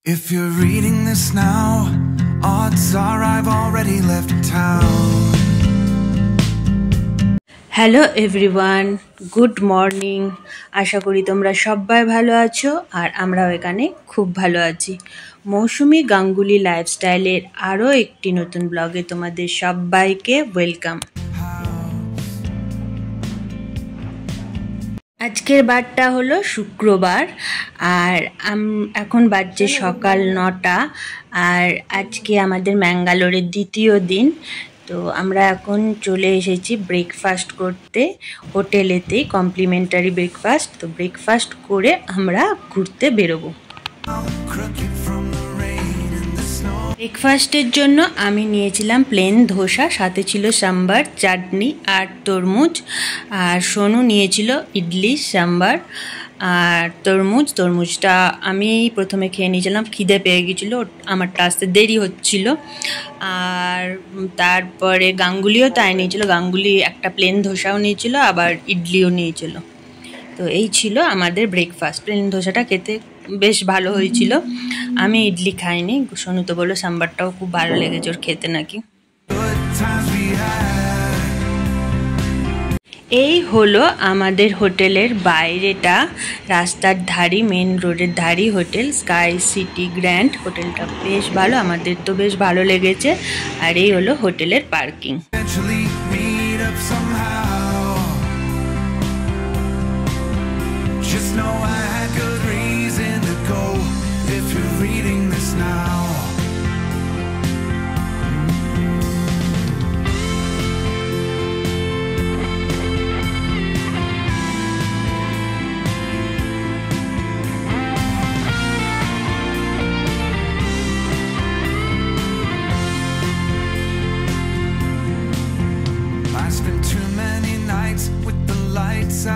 If you're reading this now, odds are I've already left town. Hello everyone, good morning. আশা করি তোমরা সবাই ভালো আছো আর আমরাও এখানে খুব ভালো আছি। মৌসুমি গাঙ্গুলি লাইফস্টাইলের আরও একটি নতুন ব্লগে তোমাদের সবাইকে ওয়েলকাম। আজকের বারটা হলো শুক্রবার আর এখন বাজছে সকাল 9টা। আর আজকে আমাদের ম্যাঙ্গালোরের দ্বিতীয় দিন। তো আমরা এখন চলে এসেছি ব্রেকফাস্ট করতে হোটেলেতেই, কমপ্লিমেন্টারি ব্রেকফাস্ট। তো ব্রেকফাস্ট করে আমরা ঘুরতে বেরোবো। ব্রেকফাস্টের জন্য আমি নিয়েছিলাম প্লেন ধোসা, সাথে ছিল সাম্বার, চাটনি আর তরমুজ। আর সোনু নিয়েছিল ইডলি, সাম্বার আর তরমুজটা আমি প্রথমে খেয়ে নিয়েছিলাম, খিদে পেয়ে গেছিলো, আমারটা আসতে দেরি হচ্ছিল। আর তারপরে গাঙ্গুলিও তাই নিয়েছিল, গাঙ্গুলি একটা প্লেন ধোসাও নিয়েছিল আবার ইডলিও নিয়েছিল। তো এই ছিল আমাদের ব্রেকফাস্ট। প্লেন ধোসাটা খেতে বেশ ভালো হয়েছিল, আমি ইডলি খাইনি। সোনু তো বললো সাম্বারটাও খুব ভালো লেগেছে ওর খেতে নাকি। এই হলো আমাদের হোটেলের বাইরেটা, রাস্তার ধারি, মেন রোডের ধারি হোটেল, স্কাই সিটি গ্র্যান্ড। হোটেলটা বেশ ভালো, আমাদের তো বেশ ভালো লেগেছে। আর এই হলো হোটেলের parking.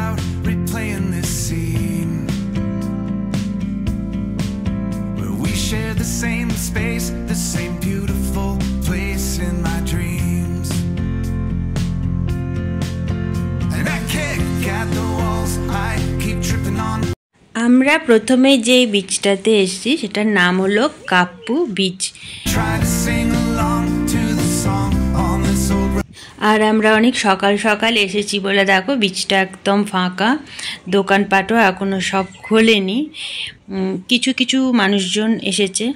Out replaying this scene where we share the same space, the same beautiful place in my dreams. And I kick at the walls, I keep tripping on. আমরা প্রথমে যে বিচটাতে এসেছি সেটার নাম হলো কাপ্পু বিচ। আর আমরা অনেক সকাল সকাল এসেছি বলে দেখো বিচটা একদম ফাঁকা, দোকানপাটও এখনো সব খোলেনি, কিছু কিছু মানুষজন এসেছে।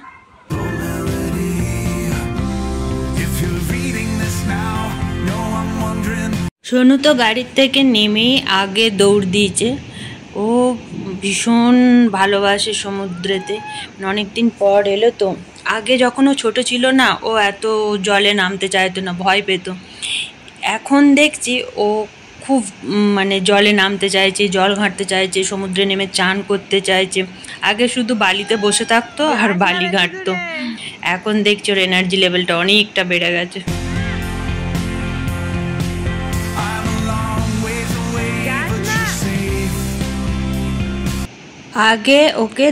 সোনু তো গাড়ির থেকে নেমেই আগে দৌড় দিয়েছে, ও ভীষণ ভালোবাসে সমুদ্রেতে, অনেক দিন পর এলো তো। আগে যখন ও ছোটো ছিল না, ও এত জলে নামতে চাইতো না, ভয় পেত। এখন দেখছি ও খুব জলে নামতে চাইছে, জল ঘাঁটতে চাইছে, সমুদ্রে নেমে চান করতে চাইছে। আগে শুধু বালিতে বসে থাকতো আর বালি ঘাঁটতো, এখন দেখছি ওর এনার্জি লেভেলটা অনেকটা বেড়ে গেছে। আগে ওকে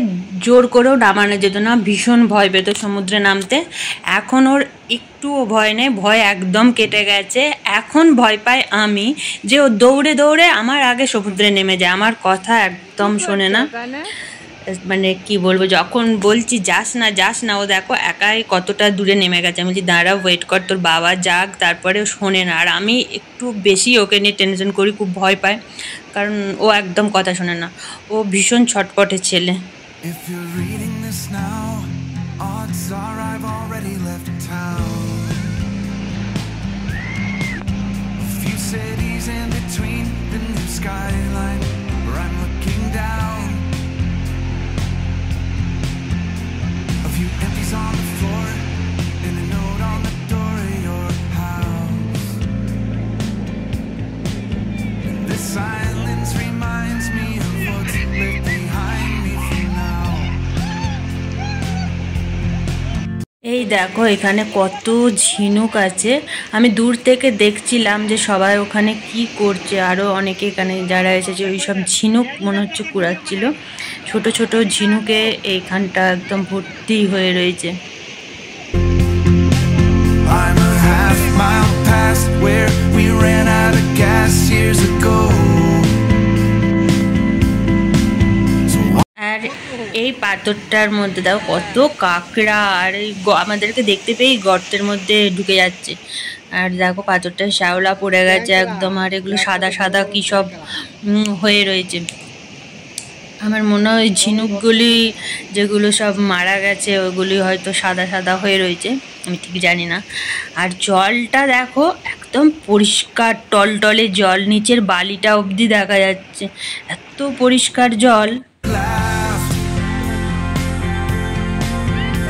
জোর করেও নামানো যেত না, ভীষণ ভয় পেত সমুদ্রে নামতে। এখন ওর একটুও ভয় নেই, ভয় একদম কেটে গেছে। এখন ভয় পায় আমি, যে ও দৌড়ে দৌড়ে আমার আগে সমুদ্রে নেমে যায়, আমার কথা একদম শোনে না। কি বলবো, যখন বলছি যাস না, ও দেখো একাই কতটা দূরে নেমে গেছে। আমি বলছি দাঁড়া, ওয়েট কর, তোর বাবা যাক, তারপরে ও শোনে না। আর আমি একটু বেশি ওকে নিয়ে টেনশন করি, খুব ভয় পায়, কারণ ও একদম কথা শোনে না, ও ভীষণ ছটপটে ছেলে। এই দেখো এখানে কত ঝিনুক আছে, আমি দূর থেকে দেখছিলাম যে সবাই ওখানে কি করছে। আরও অনেকে এখানে যারা এসেছে ওই সব ঝিনুক মনে হচ্ছে কুড়াচ্ছিল। ছোট ছোট ঝিনুকে এইখানটা একদম ভর্তি হয়ে রয়েছে। আর এই পাথরটার মধ্যে দেখো কত কাঁকড়া, আর এই আমাদেরকে দেখতে পেয়েই গর্তের মধ্যে ঢুকে যাচ্ছে। আর দেখো পাথরটা শ্যাওলা পড়ে গেছে একদম, আর এগুলো সাদা সাদা কী সব হয়ে রয়েছে। আমার মনে হয় ঝিনুকগুলি যেগুলো সব মারা গেছে ওগুলি হয়তো সাদা সাদা হয়ে রয়েছে, আমি ঠিক জানি না। আর জলটা দেখো একদম পরিষ্কার টলটলে জল, নিচের বালিটা অবধি দেখা যাচ্ছে, এত পরিষ্কার জল।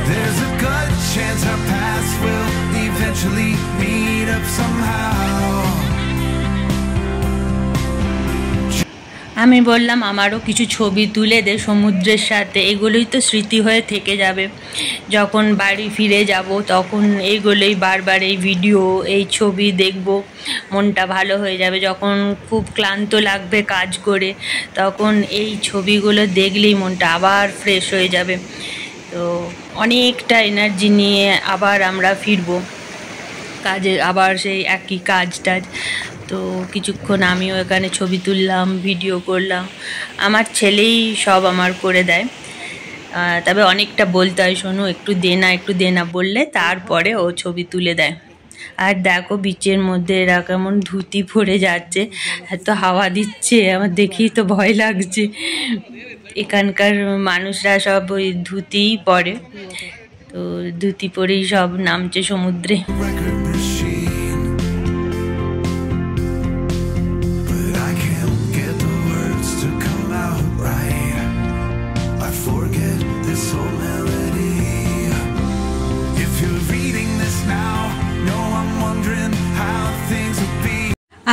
There's a good chance our paths will eventually meet up somehow. আমি বললাম আমারও কিছু ছবি তুলে দে সমুদ্রের সাথে, এগুলোই তো স্মৃতি হয়ে থেকে যাবে। যখন বাড়ি ফিরে যাব তখন এইগুলোই বারবার এই ভিডিও এই ছবি দেখব, মনটা ভালো হয়ে যাবে। যখন খুব ক্লান্ত লাগবে কাজ করে তখন এই ছবিগুলো দেখলেই মনটা আবার ফ্রেশ হয়ে যাবে। তো অনেকটা এনার্জি নিয়ে আবার আমরা ফিরবো কাজে, আবার সেই একই কাজ টাজ। তো কিছুক্ষণ আমিও এখানে ছবি তুললাম, ভিডিও করলাম, আমার ছেলেই সব আমার করে দেয়। তবে অনেকটা বলতে হয়, শোনো একটু দে না বললে তারপরে ও ছবি তুলে দেয়। আর দেখো বিচের মধ্যে এরা কেমন ধুতি পরে যাচ্ছে, এত হাওয়া দিচ্ছে, আমার দেখেই তো ভয় লাগছে। এখানকার মানুষরা সব ওই ধুতিই পরে, তো ধুতি পরেই সব নামছে সমুদ্রে।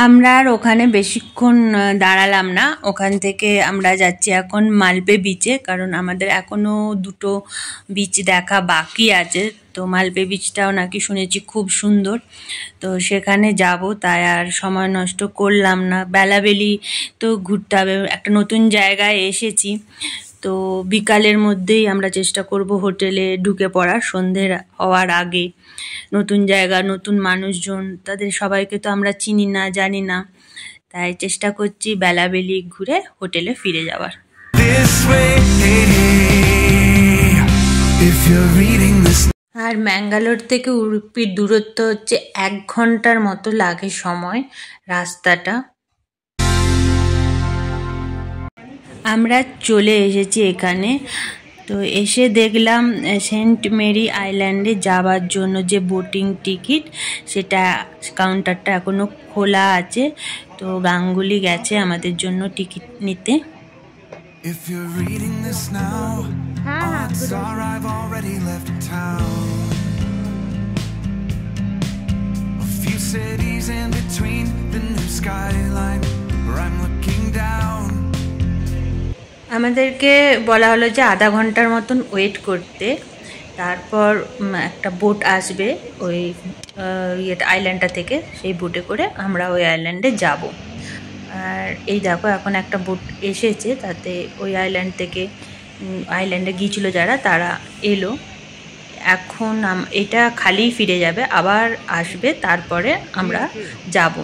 আমরা আর ওখানে বেশিক্ষণ দাঁড়ালাম না, ওখান থেকে আমরা যাচ্ছি এখন মালপে বিচে, কারণ আমাদের এখনও দুটো বিচ দেখা বাকি আছে। তো মালপে বিচটাও নাকি শুনেছি খুব সুন্দর, তো সেখানে যাব। তাই আর সময় নষ্ট করলাম না, বেলাবেলি তো ঘুরতে হবে, একটা নতুন জায়গায় এসেছি। তো বিকালের মধ্যেই আমরা চেষ্টা করব হোটেলে ঢুকে পড়ার, সন্ধ্যের হওয়ার আগে। নতুন জায়গা, নতুন মানুষজন, তাদের সবাইকে তো আমরা চিনি না, জানি না, তাই চেষ্টা করছি বেলাবেলি ঘুরে হোটেলে ফিরে যাওয়ার। আর ম্যাঙ্গালোর থেকে উডুপির দূরত্ব হচ্ছে 1 ঘন্টার মতো লাগে সময় রাস্তাটা। আমরা চলে এসেছি এখানে, তো এসে দেখলাম সেন্ট মেরি আইল্যান্ডে যাওয়ার জন্য যে বোটিং টিকিট, সেটা কাউন্টারটা এখনও খোলা আছে। তো গাঙ্গুলি গেছে আমাদের জন্য টিকিট নিতে। If you're reading this now, odds are I've already left town. A few cities in between the new skyline where I'm looking down. আমাদেরকে বলা হলো যে আধা ঘন্টার মতন ওয়েট করতে, তারপর একটা বোট আসবে ওই আইল্যান্ডটা থেকে, সেই বোটে করে আমরা ওই আইল্যান্ডে যাব। আর এই দেখো এখন একটা বোট এসেছে, তাতে ওই আইল্যান্ড থেকে আইল্যান্ডে গিয়েছিল যারা তারা এলো। এখন এটা খালি ফিরে যাবে, আবার আসবে, তারপরে আমরা যাব।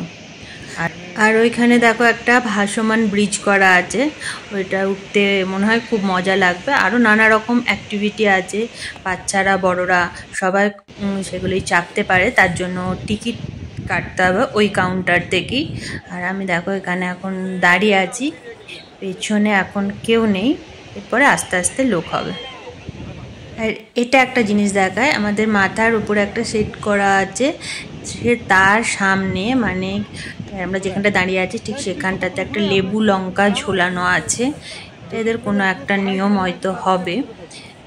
আর ওইখানে দেখো একটা ভাসমান ব্রিজ করা আছে, ওইটা উঠতে মনে হয় খুব মজা লাগবে। আরও নানা রকম অ্যাক্টিভিটি আছে, বাচ্চারা বড়রা সবাই সেগুলোই চাপতে পারে, তার জন্য টিকিট কাটতে হবে ওই কাউন্টার থেকেই। আর আমি দেখো এখানে এখন দাঁড়িয়ে আছি, পেছনে এখন কেউ নেই, এরপরে আস্তে আস্তে লোক হবে। আর এটা একটা জিনিস দেখায়, আমাদের মাথার উপরে একটা সেট করা আছে, সে তার সামনে মানে আমরা যেখানটা দাঁড়িয়ে আছি ঠিক সেখানটাতে একটা লেবু লঙ্কা ঝোলানো আছে। এটা এদের কোনো একটা নিয়ম হয়তো হবে।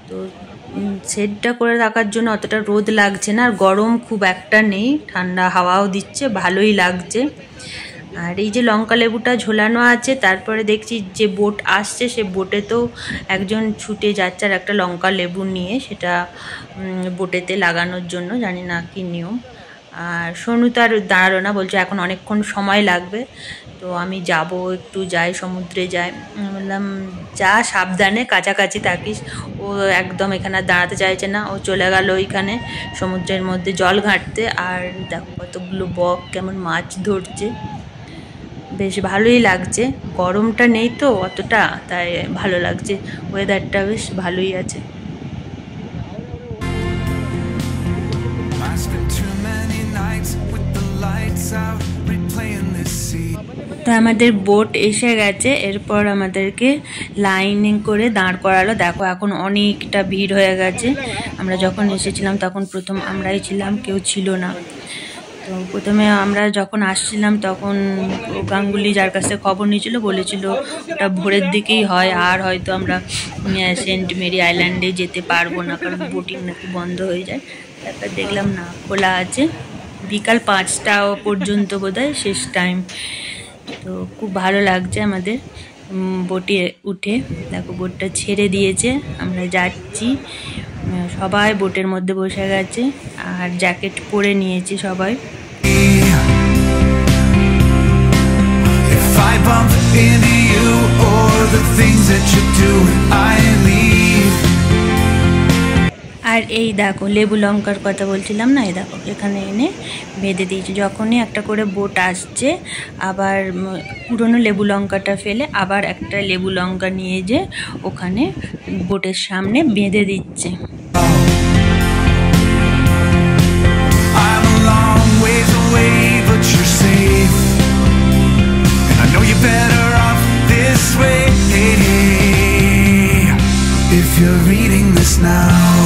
তো সেটটা করে রাখার জন্য অতটা রোদ লাগছে না, আর গরম খুব একটা নেই, ঠান্ডা হাওয়াও দিচ্ছে, ভালোই লাগছে। আর এই যে লঙ্কা লেবুটা ঝোলানো আছে, তারপরে দেখছি যে বোট আসছে, সে বোটে তো একজন ছুটে যাচ্ছে আর একটা লঙ্কা লেবু নিয়ে সেটা বোটেতে লাগানোর জন্য, জানি না কি নিয়ম। আর সোনু তো আর দাঁড়ালো না, বলছে এখন অনেকক্ষণ সময় লাগবে। তো আমি যাব, একটু যাই, সমুদ্রে যাই। বললাম যা, সাবধানে, কাছাকাছি থাকিস। ও একদম এখানে দাঁড়াতে চাইছে না, ও চলে গেল ওইখানে সমুদ্রের মধ্যে জল ঘাঁটতে। আর দেখো কতগুলো বক কেমন মাছ ধরছে, বেশ ভালোই লাগছে, গরমটা নেই তো অতটা, তাই ভালো লাগছে, ওয়েদারটা বেশ ভালোই আছে। তো আমাদের বোট এসে গেছে, এরপর আমাদেরকে লাইনিং করে দাঁড় করালো। দেখো এখন অনেকটা ভিড় হয়ে গেছে। আমরা যখন এসেছিলাম তখন প্রথম আমরাই ছিলাম, কেউ ছিল না। তো প্রথমে আমরা যখন আসছিলাম তখন গাঙ্গুলি যার কাছ থেকে খবর নিয়েছিল বলেছিল ওটা ভোরের দিকেই হয়, আর হয়তো আমরা সেন্ট মেরি আইল্যান্ডে যেতে পারবো না, কারণ বোটিং নাকি বন্ধ হয়ে যায়। তারপর দেখলাম না, খোলা আছে, বিকাল 5টা পর্যন্ত বোধহয় শেষ টাইম। তো খুব ভালো লাগছে আমাদের বোটে উঠে। দেখো বোটটা ছেড়ে দিয়েছে, আমরা যাচ্ছি, সবাই বোটের মধ্যে বসে গেছে আর জ্যাকেট পরে নিয়েছি সবাই। আর এই দেখো লেবু লঙ্কার কথা বলছিলাম না, এই দেখো এখানে এনে বেঁধে দিয়েছে। যখনই একটা করে বোট আসছে আবার পুরনো লেবু লঙ্কাটা ফেলে আবার একটা লেবু লঙ্কা নিয়ে যে ওখানে বোটের সামনে বেঁধে দিচ্ছে। If you're reading this now,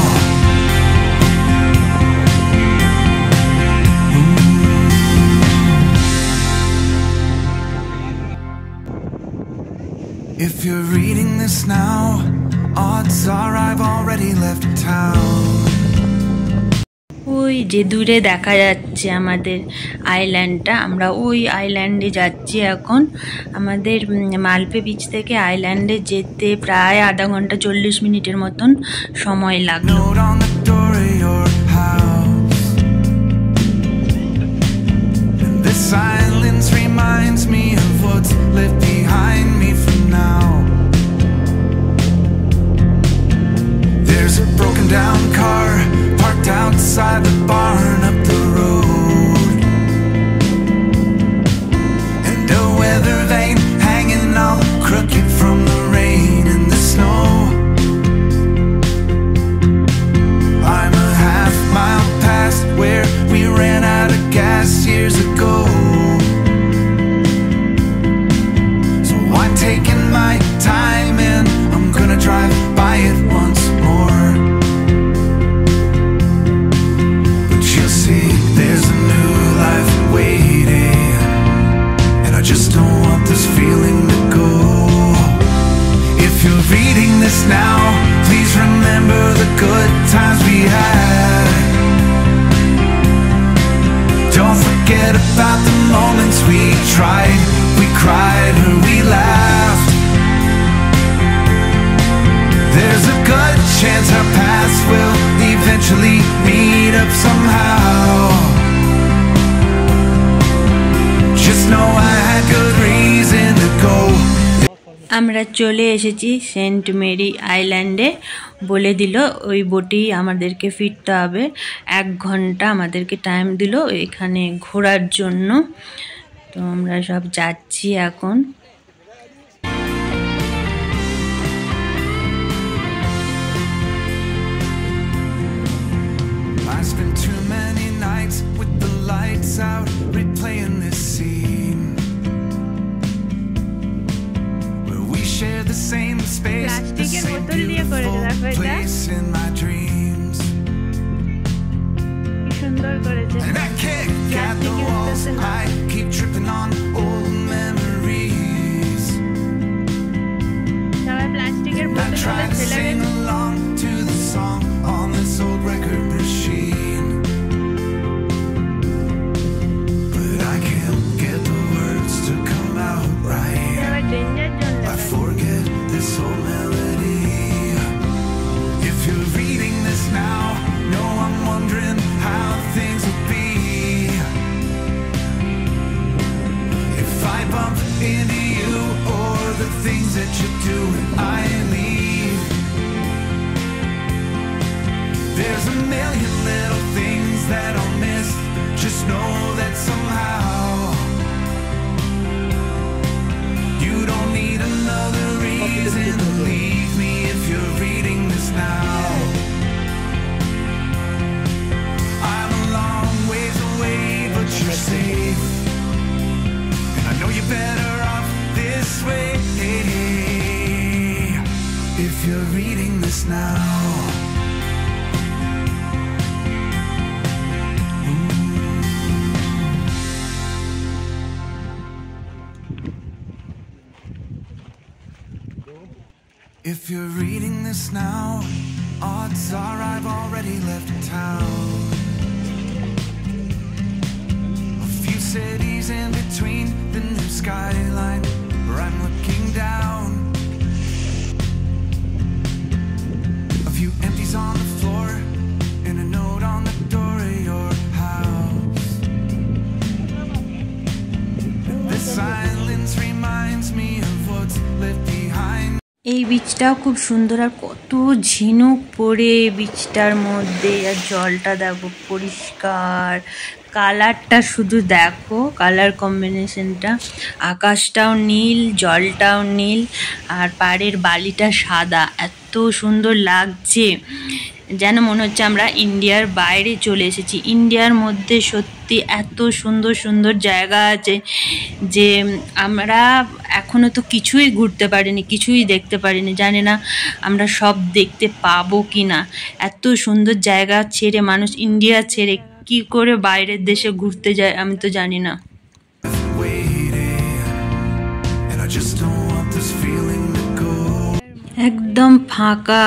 if you're reading this now, odds are I've already left town. ওই যে দূরে দেখা যাচ্ছে আমাদের আইল্যান্ডটা, আমরা ওই আইল্যান্ডে যাচ্ছি এখন। আমাদের মালপে বিচ থেকে আইল্যান্ডে যেতে প্রায় আধা ঘন্টা 40 মিনিটের মতন সময় লাগলো। Silence reminds me of what's left behind me from now. There's a broken down car parked outside the barn up the road, and a weather vane hanging all crooked from the rain and the snow. I'm a half mile past where we ran out of gas years ago, so I'm taking my time and I'm gonna drive by it once more. But you'll see there's a new life waiting, and I just don't want this feeling to go. If you're reading this now, please remember the good times we had. Don't forget about the moments we tried, we cried, or we laughed. There's a good chance our paths will eventually meet up somehow. Just know I had good reason to go. আমরা চলে এসেছি Saint Mary আইল্যান্ডে। বলে দিল ওই বোটেই আমাদেরকে ফিরতে হবে, 1 ঘন্টা আমাদেরকে টাইম দিল এখানে ঘোরার জন্য। তো আমরা সব যাচ্ছি এখন। I spent too many nights with the lights out, replaying this scene where we share the same space, the same beautiful place in my dreams. And I kick at the walls, I keep tripping on old memories. I try to sing along to the song on this old record machine, but I can't get the words to come out right. I forget this old melody. If you're reading this now, know I'm wondering how things will be if I bump into you or the things that you do when I leave. There's a million little things that I'll miss. Just know that somehow please and leave me if you're reading this now. I'm a long ways away, but you're safe, and I know you're better off this way. If you're reading this now. If you're reading this now, odds are I've already left town. A few cities in between the new skyline where I'm looking down. A few empties on the floor and a note on the door of your house. This silence reminds me of what's left behind. এই বীজটাও খুব সুন্দর, আর কত ঝিনুক পড়ে বীজটার মধ্যে, আর জলটা দেখো পরিষ্কার, কালারটা শুধু দেখো, কালার কম্বিনেশনটা, আকাশটাও নীল, জলটাও নীল, আর পাড়ের বালিটা সাদা, এত সুন্দর লাগছে যেন মনে হচ্ছে আমরা ইন্ডিয়ার বাইরে চলে এসেছি। ইন্ডিয়ার মধ্যে সত্যি এত সুন্দর সুন্দর জায়গা আছে যে আমরা এখনও তো কিছুই ঘুরতে পারিনি, কিছুই দেখতে পারিনি, জানি না আমরা সব দেখতে পাবো কি না। এত সুন্দর জায়গা ছেড়ে মানুষ ইন্ডিয়া ছেড়ে কি করে বাইরের দেশে ঘুরতে যায় আমি তো জানি না। একদম ফাঁকা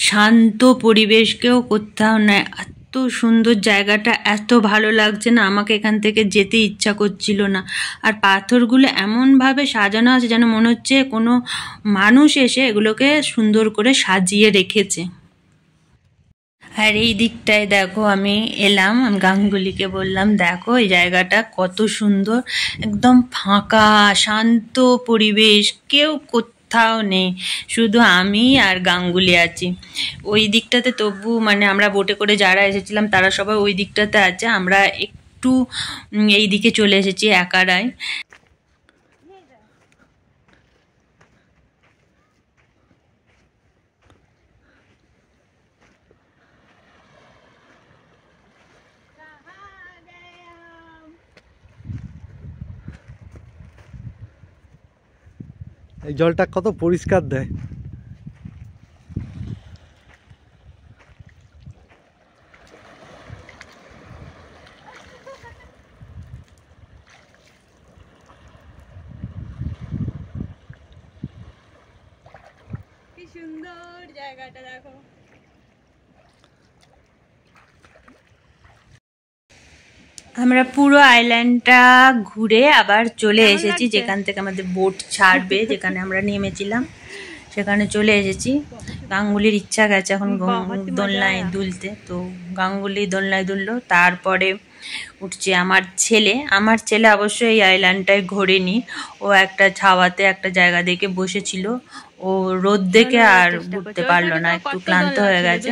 শান্ত পরিবেশ, কেউ কোথাও নেই, এত সুন্দর জায়গাটা, এত ভালো লাগছে না, আমাকে এখান থেকে যেতে ইচ্ছা করছিল না। আর পাথরগুলো এমনভাবে সাজানো আছে যেন মনে হচ্ছে কোনো মানুষ এসে এগুলোকে সুন্দর করে সাজিয়ে রেখেছে। আর এই দিকটায় দেখো আমি এলাম, আমি গাঙ্গুলিকে বললাম দেখো এই জায়গাটা কত সুন্দর, একদম ফাঁকা শান্ত পরিবেশ, কেউ কোথাও নেই, শুধু আমি আর গাঙ্গুলি আছি। ওই দিকটাতে তবু মানে আমরা বোটে করে যারা এসেছিলাম তারা সবাই ওই দিকটাতে আছে, আমরা একটু এই দিকে চলে এসেছি একারাই। এই জলটা কত পরিষ্কার দেয়। কি সুন্দর জায়গাটা দেখো। আমরা পুরো আইল্যান্ডটা ঘুরে আবার চলে এসেছি, যেখান থেকে আমাদের বোট ছাড়বে, যেখানে আমরা নেমেছিলাম সেখানে চলে এসেছি। গাঙ্গুলির ইচ্ছা গেছে এখন দোলনায় দুলতে, তো গাঙ্গুলি দোলনায় দুললো। তারপরে উঠছে আমার ছেলে। আমার ছেলে অবশ্যই এই আইল্যান্ডটায় ঘোরেনি, ও একটা ছাওয়াতে একটা জায়গা দেখে বসেছিল, ও রোদ দেখে আর ঘুরতে পারলো না, একটু ক্লান্ত হয়ে গেছে।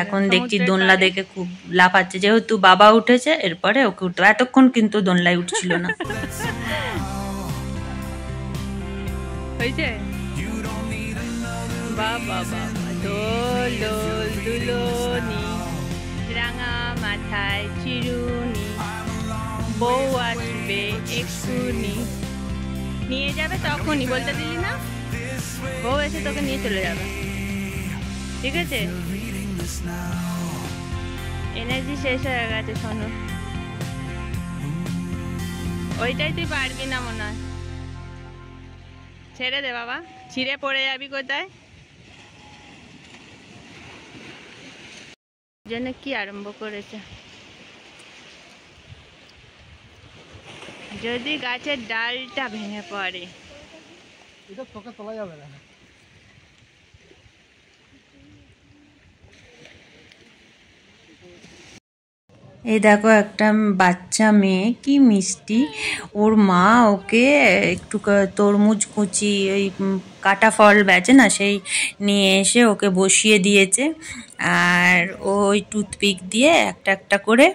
এখন দেখছি দোলনা দেখে খুব লাফাচ্ছে, যেহেতু বাবা উঠেছে এরপরে ওকে উঠতে, এতক্ষণ কিন্তু দোলনায় উঠছিল না। দোল দোল দুলনি, রাঙা মাথায় চিরুনি, বউ আসবে এক্ষুনি, নিয়ে যাবে তখনই, বলতে দিলি না? বউ এসে তোকে নিয়ে চলে যাবে, ঠিক আছে? এনার্জি শেষ হয়ে গেছে শোনো, ওইটাই তুই পারবি না মনে হয়, ছেড়ে দে বাবা, ছিঁড়ে পড়ে যাবি কোথায়। জন্য কি আরম্ভ করেছে, যদি গাছের ডালটা ভেঙে পড়ে এটা তোকে তোলা যাবে না। এই দেখো একটা বাচ্চা মেয়ে, কি মিষ্টি, ওর মা ওকে একটু তরমুজ কুচি, ওই কাটা ফল বেচে না, সেই নিয়ে এসে ওকে বসিয়ে দিয়েছে, আর ওই টুথপিক দিয়ে একটা একটা করে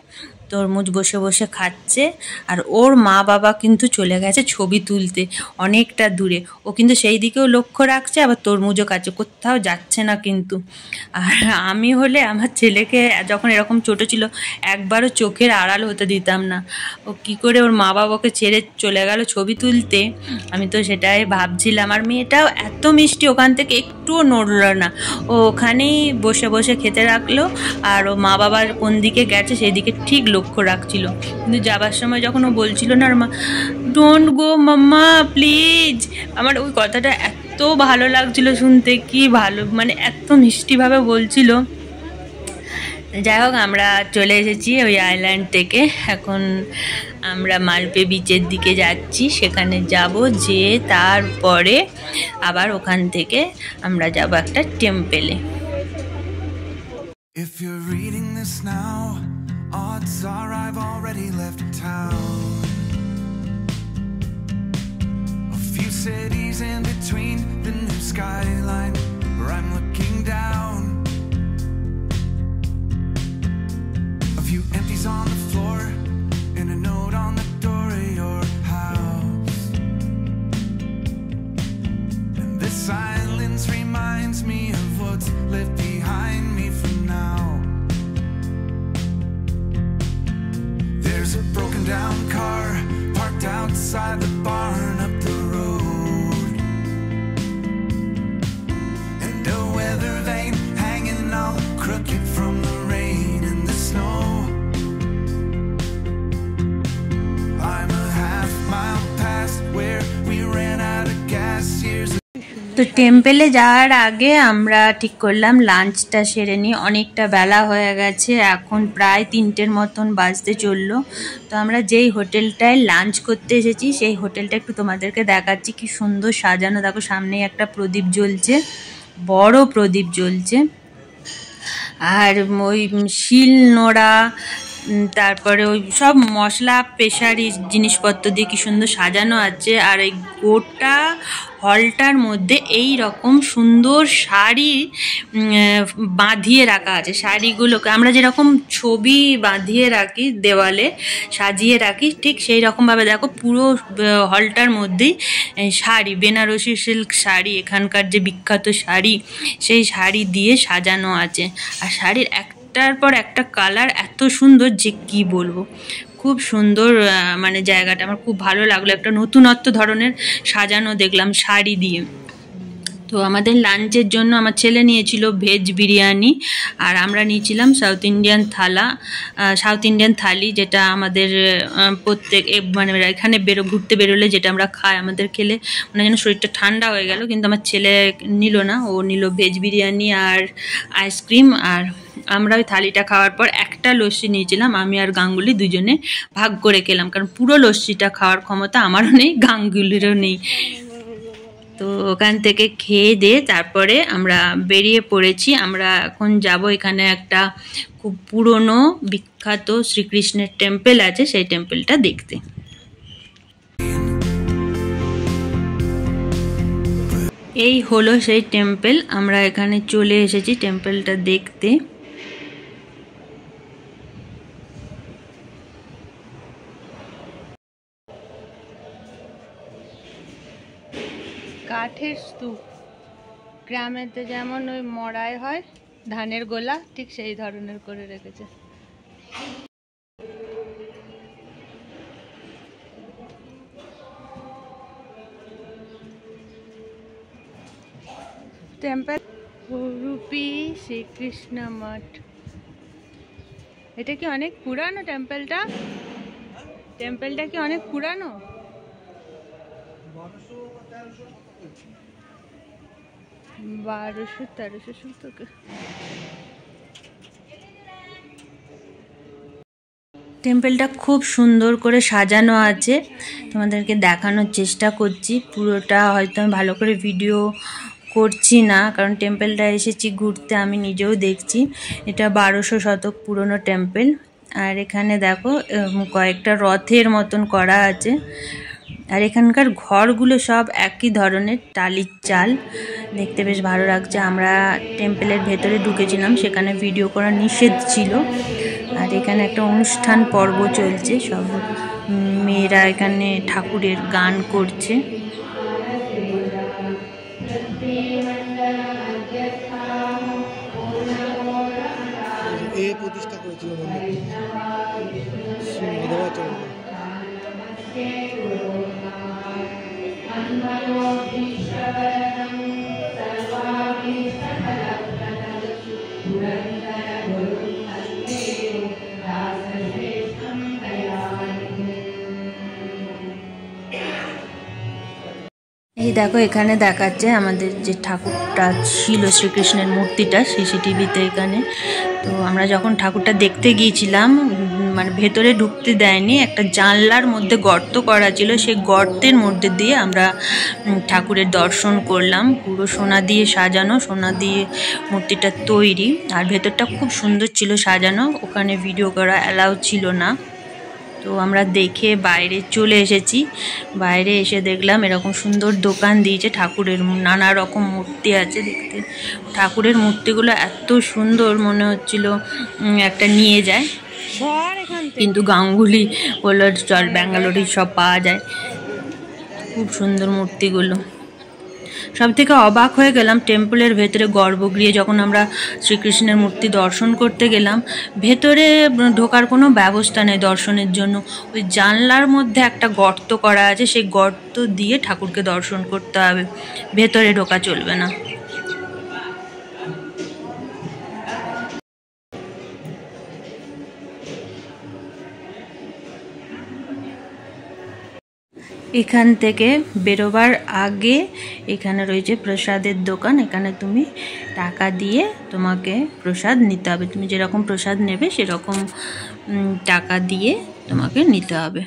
তরমুজ বসে বসে খাচ্ছে। আর ওর মা বাবা কিন্তু চলে গেছে ছবি তুলতে অনেকটা দূরে। ও কিন্তু সেই দিকেও লক্ষ্য রাখছে, আবার তরমুজও খাচ্ছে, কোথাও যাচ্ছে না কিন্তু। আর আমি হলে আমার ছেলেকে যখন এরকম ছোট ছিল একবারও চোখের আড়াল হতে দিতাম না। ও কি করে ওর মা বাবাকে ছেড়ে চলে গেল ছবি তুলতে, আমি তো সেটাই ভাবছিলাম। আর মেয়েটাও এত মিষ্টি, ওখান থেকে একটুও নড়ল না, ও ওখানেই বসে বসে খেতে রাখলো। আর ও মা বাবার কোন দিকে গেছে সেই দিকে ঠিক লক্ষ্য রাখছিল। কিন্তু যাবার সময় যখন ও বলছিল না, আর মা ডোন্ট গো মাম্মা প্লিজ, আমার ওই কথাটা এত ভালো লাগছিল শুনতে, কি ভালো, মানে এত মিষ্টিভাবে বলছিল। যাই হোক, আমরা চলে এসেছি ওই আইল্যান্ড থেকে। এখন আমরা মালপে বিচের দিকে যাচ্ছি, সেখানে যাব, যে তারপরে আবার ওখান থেকে আমরা যাব একটা টেম্পেলে। If you're reading this now, odds are I've already left town. A few cities in between the new skyline where I'm looking down. A few empties on the floor and a note on the door of your house. And this silence reminds me of what's left behind me for now. There's a broken down car parked outside the barn up the road, and a weather vane hanging all crooked from the rain and the snow. I'm a half mile past where we ran out of gas years ago. তো টেম্পেলে যাওয়ার আগে আমরা ঠিক করলাম লাঞ্চটা সেরে নিই। অনেকটা বেলা হয়ে গেছে, এখন প্রায় 3টের মতন বাজতে চললো। তো আমরা যেই হোটেলটায় লাঞ্চ করতে এসেছি সেই হোটেলটা একটু তোমাদেরকে দেখাচ্ছি। কি সুন্দর সাজানো, দেখো সামনেই একটা প্রদীপ জ্বলছে, বড় প্রদীপ জ্বলছে। আর ওই শিল নোড়া, তারপরে ওই সব মশলা প্রেশারি জিনিসপত্র দিয়ে কি সুন্দর সাজানো আছে। আর এই গোটা হলটার মধ্যে এই রকম সুন্দর শাড়ি বাঁধিয়ে রাখা আছে। শাড়িগুলোকে আমরা যেরকম ছবি বাঁধিয়ে রাখি, দেওয়ালে সাজিয়ে রাখি, ঠিক সেই রকমভাবে দেখো পুরো হলটার মধ্যেই শাড়ি, বেনারসি সিল্ক শাড়ি, এখানকার যে বিখ্যাত শাড়ি, সেই শাড়ি দিয়ে সাজানো আছে। আর শাড়ির একটার পর একটা কালার এত সুন্দর যে কি বলবো, খুব সুন্দর। মানে জায়গাটা আমার খুব ভালো লাগলো, একটা নতুনত্ব ধরনের সাজানো দেখলাম শাড়ি দিয়ে। তো আমাদের লাঞ্চের জন্য আমার ছেলে নিয়েছিল ভেজ বিরিয়ানি, আর আমরা নিয়েছিলাম সাউথ ইন্ডিয়ান থালি, যেটা আমাদের প্রত্যেক মানে এখানে ঘুরতে বেরোলে যেটা আমরা খাই, আমাদের খেলে মানে যেন শরীরটা ঠান্ডা হয়ে গেল। কিন্তু আমার ছেলে নিল না, ও নিল ভেজ বিরিয়ানি আর আইসক্রিম। আর আমরা ওই থালিটা খাওয়ার পর একটা লস্যি নিয়েছিলাম, আমি আর গাঙ্গুলি দুজনে ভাগ করে খেলাম, কারণ পুরো লস্যিটা খাওয়ার ক্ষমতা আমারও নেই, গাঙ্গুলিরও নেই। তো ওখান থেকে খেয়ে দিয়ে তারপরে আমরা বেরিয়ে পড়েছি। আমরা এখন যাব, এখানে একটা খুব পুরনো বিখ্যাত শ্রীকৃষ্ণের টেম্পল আছে, সেই টেম্পলটা দেখতে। এই হলো সেই টেম্পল, আমরা এখানে চলে এসেছি টেম্পলটা দেখতে। কাঠের স্তূপ, গ্রামেতে যেমন ওই মড়াই হয় ধানের গোলা, ঠিক সেই ধরনের করে রেখেছে। টেম্পল রূপী শ্রীকৃষ্ণ মঠ। এটা কি অনেক পুরানো টেম্পলটা? টেম্পলটা কি অনেক পুরানো? 1200-1300 শতকে। টেম্পলটা খুব সুন্দর করে সাজানো আছে, তোমাদেরকে দেখানোর চেষ্টা করছি। পুরোটা হয়তো আমি ভালো করে ভিডিও করছি না, কারণ টেম্পলটা এসেছি ঘুরতে, আমি নিজেও দেখছি। এটা 1200 শতক পুরনো টেম্পল। আর এখানে দেখো কয়েকটা রথের মতন করা আছে। আর এখানকার ঘরগুলো সব একই ধরনের, টালির চাল, দেখতে বেশ ভালো লাগছে। আমরা টেম্পলের ভেতরে ঢুকেছিলাম, সেখানে ভিডিও করা নিষেধ ছিল, আর এখানে একটা অনুষ্ঠান পর্ব চলছে, সব মেয়েরা এখানে ঠাকুরের গান করছে। প্রতিষ্ঠা করেছিল এই দেখো এখানে দেখাচ্ছে আমাদের যে ঠাকুরটা ছিল শ্রীকৃষ্ণের মূর্তিটা সিসিটিভিতে এখানে। তো আমরা যখন ঠাকুরটা দেখতে গিয়েছিলাম মানে ভেতরে ঢুকতে দেয়নি, একটা জানলার মধ্যে গর্ত করা ছিল, সেই গর্তের মধ্যে দিয়ে আমরা ঠাকুরের দর্শন করলাম। পুরো সোনা দিয়ে সাজানো, সোনা দিয়ে মূর্তিটা তৈরি, আর ভেতরটা খুব সুন্দর ছিল সাজানো। ওখানে ভিডিও করা অ্যালাউ ছিল না। তো আমরা দেখে বাইরে চলে এসেছি। বাইরে এসে দেখলাম এরকম সুন্দর দোকান দিয়েছে, ঠাকুরের নানা রকম মূর্তি আছে। দেখতে ঠাকুরের মূর্তিগুলো এত সুন্দর মনে হচ্ছিল একটা নিয়ে যায়, কিন্তু গাঙ্গুলি বললো চল ব্যাঙ্গালোরেই সব পাওয়া যায়। খুব সুন্দর মূর্তিগুলো। সব থেকে অবাক হয়ে গেলাম টেম্পলের ভেতরে গর্ভগৃহে যখন আমরা শ্রীকৃষ্ণের মূর্তি দর্শন করতে গেলাম, ভেতরে ঢোকার কোনো ব্যবস্থা নেই দর্শনের জন্য। ওই জানলার মধ্যে একটা গর্ত করা আছে, সেই গর্ত দিয়ে ঠাকুরকে দর্শন করতে হবে, ভেতরে ঢোকা চলবে না। এখান থেকে বেরোবার আগে এখানে রয়েছে প্রসাদের দোকান। এখানে তুমি টাকা দিয়ে তোমাকে প্রসাদ নিতে হবে, তুমি যেরকম প্রসাদ নেবে সেরকম টাকা দিয়ে তোমাকে নিতে হবে।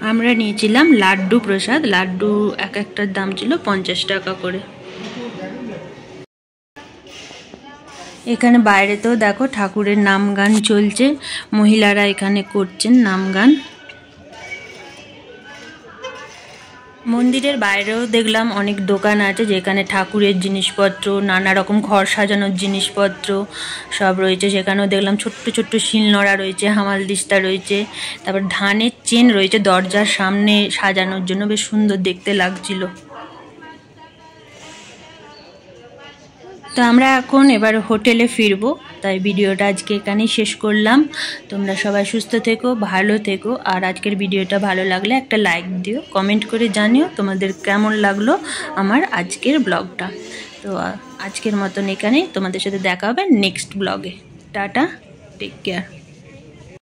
আমরা নিয়েছিলাম লাড্ডু প্রসাদ, লাড্ডু এক একটার দাম ছিল 50 টাকা করে। এখানে বাইরেতেও দেখো ঠাকুরের নাম গান চলছে, মহিলারা এখানে করছেন নাম গান। মন্দিরের বাইরেও দেখলাম অনেক দোকান আছে যেখানে ঠাকুরের জিনিসপত্র, নানা রকম ঘর সাজানোর জিনিসপত্র সব রয়েছে। সেখানেও দেখলাম ছোট্ট ছোট্ট শিলনোড়া রয়েছে, হামালদিস্তা রয়েছে, তারপর ধানের চেন রয়েছে দরজার সামনে সাজানোর জন্য, বেশ সুন্দর দেখতে লাগছিল। তো আমরা এখন এবার হোটেলে ফিরবো, তাই ভিডিওটা আজকে এখানেই শেষ করলাম। তোমরা সবাই সুস্থ থেকো, ভালো থেকো, আর আজকের ভিডিওটা ভালো লাগলে একটা লাইক দিও, কমেন্ট করে জানিও তোমাদের কেমন লাগলো আমার আজকের ব্লগটা। তো আজকের মতন এখানেই, তোমাদের সাথে দেখা হবে নেক্সট ব্লগে। Tata, take care.